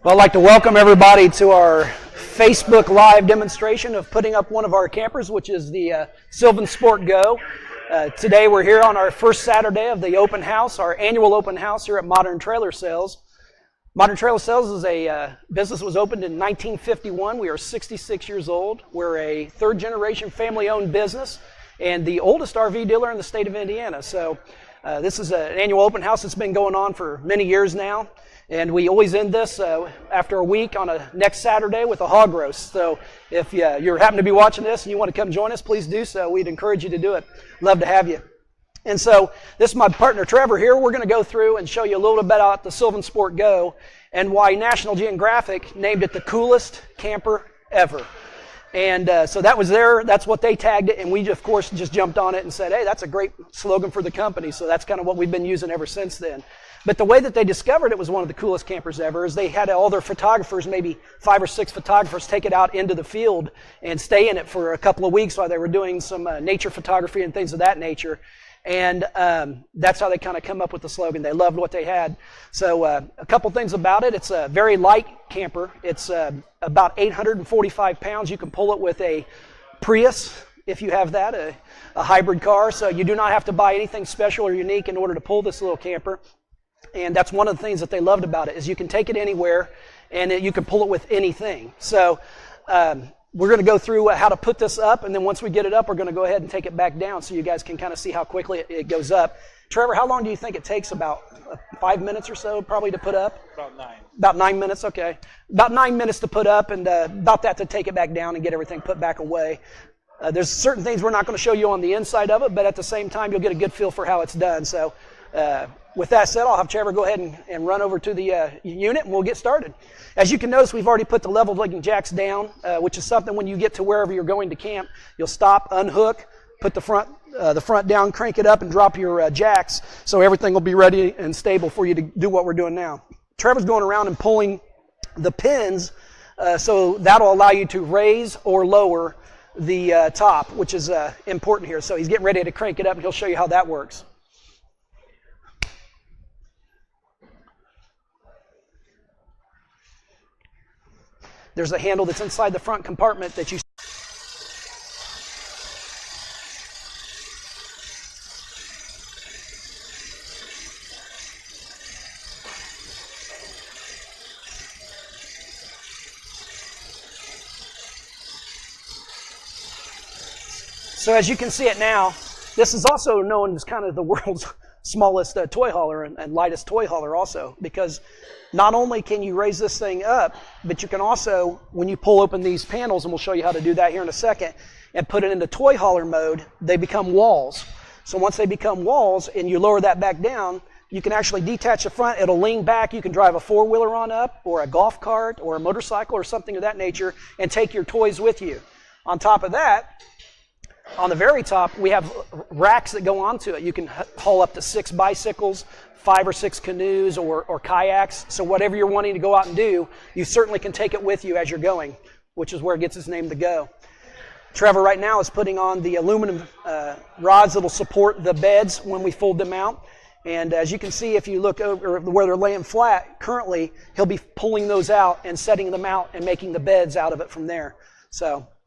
Well, I'd like to welcome everybody to our Facebook Live demonstration of putting up one of our campers, which is the SylvanSport GO. Today we're here on our first Saturday of the open house, our annual open house here at Modern Trailer Sales. Modern Trailer Sales is a business that was opened in 1951. We are 66 years old. We're a third-generation family-owned business and the oldest RV dealer in the state of Indiana. So this is an annual open house that's been going on for many years now. And we always end this after a week on a next Saturday with a hog roast. So if you happen to be watching this and you want to come join us, please do so. We'd encourage you to do it. Love to have you. And so this is my partner Trevor here. We're going to go through and show you a little bit about the SylvanSport GO and why National Geographic named it the coolest camper ever. And so that was that's what they tagged it, and we, of course, just jumped on it and said, hey, that's a great slogan for the company. So that's kind of what we've been using ever since then. But the way that they discovered it was one of the coolest campers ever is they had all their photographers, maybe 5 or 6 photographers, take it out into the field and stay in it for a couple of weeks while they were doing some nature photography and things of that nature. And that's how they kind of come up with the slogan. They loved what they had. So a couple things about it. It's a very light camper. It's about 845 pounds. You can pull it with a Prius if you have that, a hybrid car. So you do not have to buy anything special or unique in order to pull this little camper. And that's one of the things that they loved about it is you can take it anywhere and you can pull it with anything. So we're going to go through how to put this up, and then once we get it up, we're going to go ahead and take it back down so you guys can kind of see how quickly it goes up. Trevor, how long do you think it takes? About 5 minutes or so probably to put up? About 9. About 9 minutes, okay. About 9 minutes to put up and about that to take it back down and get everything put back away. There's certain things we're not going to show you on the inside of it, but at the same time, you'll get a good feel for how it's done. So with that said, I'll have Trevor go ahead and run over to the unit and we'll get started. As you can notice, we've already put the level legging jacks down, which is something when you get to wherever you're going to camp, you'll stop, unhook, put the front down, crank it up, and drop your jacks so everything will be ready and stable for you to do what we're doing now. Trevor's going around and pulling the pins, so that'll allow you to raise or lower the top, which is important here. So he's getting ready to crank it up, and he'll show you how that works. There's a handle that's inside the front compartment that you. So as you can see it now, this is also known as kind of the world's smallest toy hauler and lightest toy hauler also, because not only can you raise this thing up, but you can also, when you pull open these panels, and we'll show you how to do that here in a second, and put it into toy hauler mode, they become walls. So once they become walls and you lower that back down, you can actually detach the front, it'll lean back, you can drive a 4-wheeler on up, or a golf cart, or a motorcycle, or something of that nature, and take your toys with you. On top of that, on the very top, we have racks that go onto it. You can haul up to 6 bicycles, 5 or 6 canoes, or kayaks. So whatever you're wanting to go out and do, you certainly can take it with you as you're going, which is where it gets its name, the GO. Trevor right now is putting on the aluminum rods that will support the beds when we fold them out. And as you can see, if you look over where they're laying flat, currently, he'll be pulling those out and setting them out and making the beds out of it from there.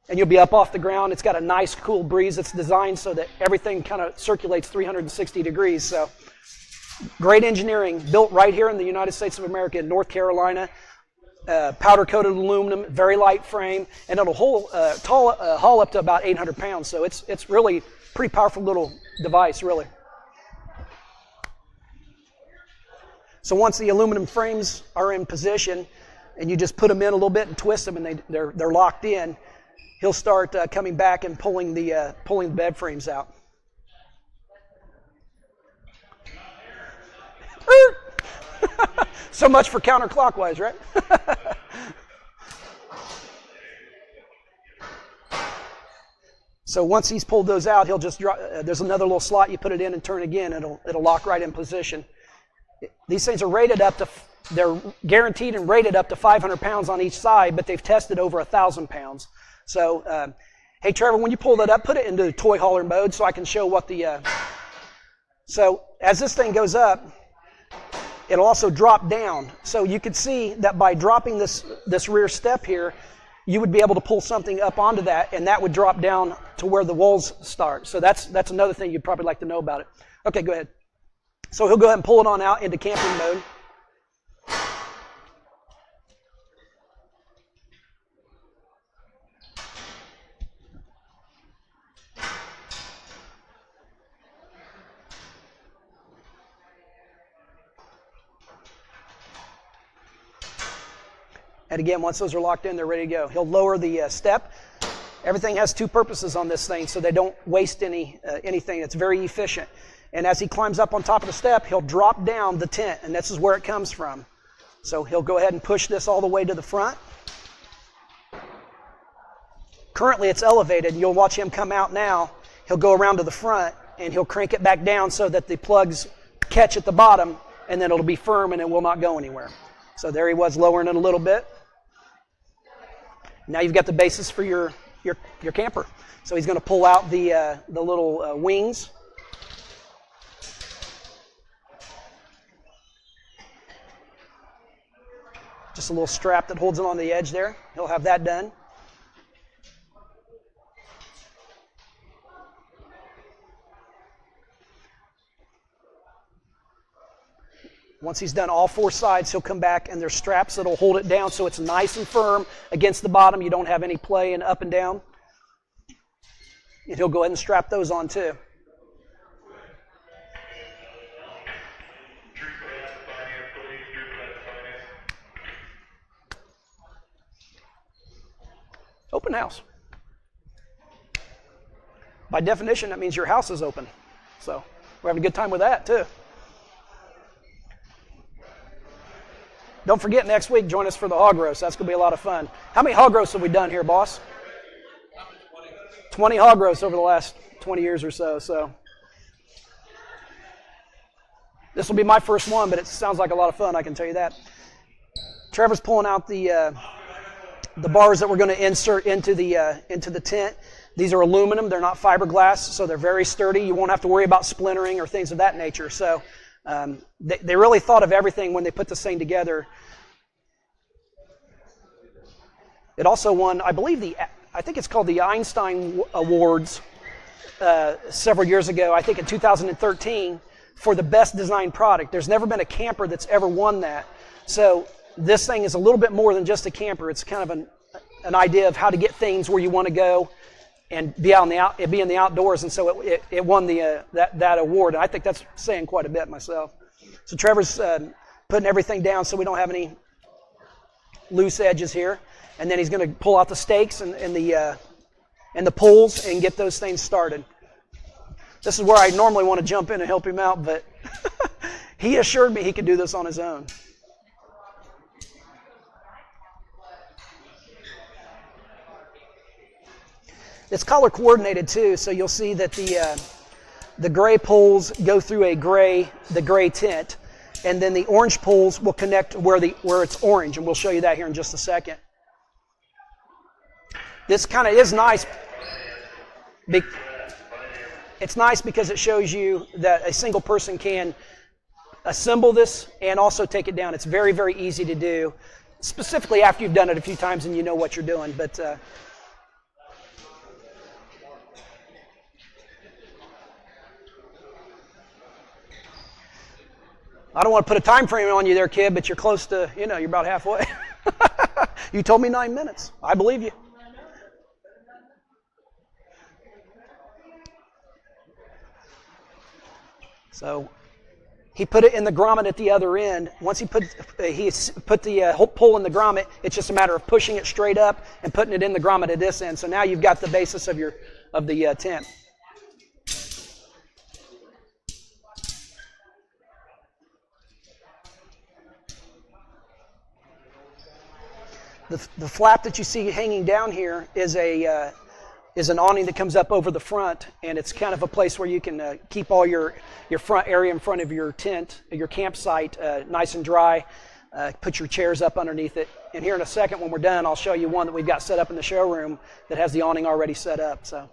And you'll be up off the ground. It's got a nice, cool breeze. It's designed so that everything kind of circulates 360 degrees. So great engineering, built right here in the United States of America in North Carolina. Powder-coated aluminum, very light frame, and it'll haul up to about 800 pounds. So it's really pretty powerful little device, really. So once the aluminum frames are in position, and you just put them in a little bit and twist them, and they're locked in, he'll start coming back and pulling the bed frames out. So much for counterclockwise, right? So once he's pulled those out, he'll just drop. There's another little slot you put it in and turn again. It'll lock right in position. These things are rated up to. They're guaranteed and rated up to 500 pounds on each side, but they've tested over 1,000 pounds. So, hey Trevor, when you pull that up, put it into toy hauler mode so I can show what the So as this thing goes up, it'll also drop down. So you could see that by dropping this rear step here, you would be able to pull something up onto that, and that would drop down to where the walls start. So that's another thing you'd probably like to know about it. Okay, go ahead. So he'll go ahead and pull it on out into camping mode. And again, once those are locked in, they're ready to go. He'll lower the step. Everything has two purposes on this thing, so they don't waste anything. It's very efficient. And as he climbs up on top of the step, he'll drop down the tent, and this is where it comes from. So he'll go ahead and push this all the way to the front. Currently, it's elevated. You'll watch him come out now. He'll go around to the front, and he'll crank it back down so that the plugs catch at the bottom, and then it'll be firm, and it will not go anywhere. So there he was, lowering it a little bit. Now you've got the basis for your camper. So he's going to pull out the little wings. Just a little strap that holds it on the edge there. He'll have that done. Once he's done all four sides, he'll come back, and there's straps that'll hold it down so it's nice and firm against the bottom. You don't have any play in up and down. And he'll go ahead and strap those on too. Open house. By definition, that means your house is open. So we're having a good time with that too. Don't forget, next week, join us for the hog roast. That's going to be a lot of fun. How many hog roasts have we done here, boss? 20 hog roasts over the last 20 years or so. So this will be my first one, but it sounds like a lot of fun, I can tell you that. Trevor's pulling out the bars that we're going to insert into the tent. These are aluminum. They're not fiberglass, so they're very sturdy. You won't have to worry about splintering or things of that nature. So they really thought of everything when they put this thing together. It also won, I think it's called the Einstein Awards several years ago, I think in 2013, for the best designed product. There's never been a camper that's ever won that. So this thing is a little bit more than just a camper. It's kind of an idea of how to get things where you want to go and be in the outdoors, and so it won that award. And I think that's saying quite a bit myself. So Trevor's putting everything down so we don't have any loose edges here, and then he's going to pull out the stakes and the poles and get those things started. This is where I normally want to jump in and help him out, but he assured me he could do this on his own. It's color coordinated too, so you'll see that the gray poles go through the gray tint, and then the orange poles will connect where it's orange, and we'll show you that here in just a second. This kind of is nice. It's nice because it shows you that a single person can assemble this and also take it down. It's very, very easy to do, specifically after you've done it a few times and you know what you're doing. But I don't want to put a time frame on you there, kid, but you're close to, you're about halfway. You told me 9 minutes. I believe you. So he put it in the grommet at the other end. Once he put the pole in the grommet, it's just a matter of pushing it straight up and putting it in the grommet at this end. So now you've got the basis of the tent. The flap that you see hanging down here is an awning that comes up over the front, and it's kind of a place where you can keep all your front area in front of your tent, your campsite, nice and dry. Put your chairs up underneath it. And here in a second, when we're done, I'll show you one that we've got set up in the showroom that has the awning already set up. So.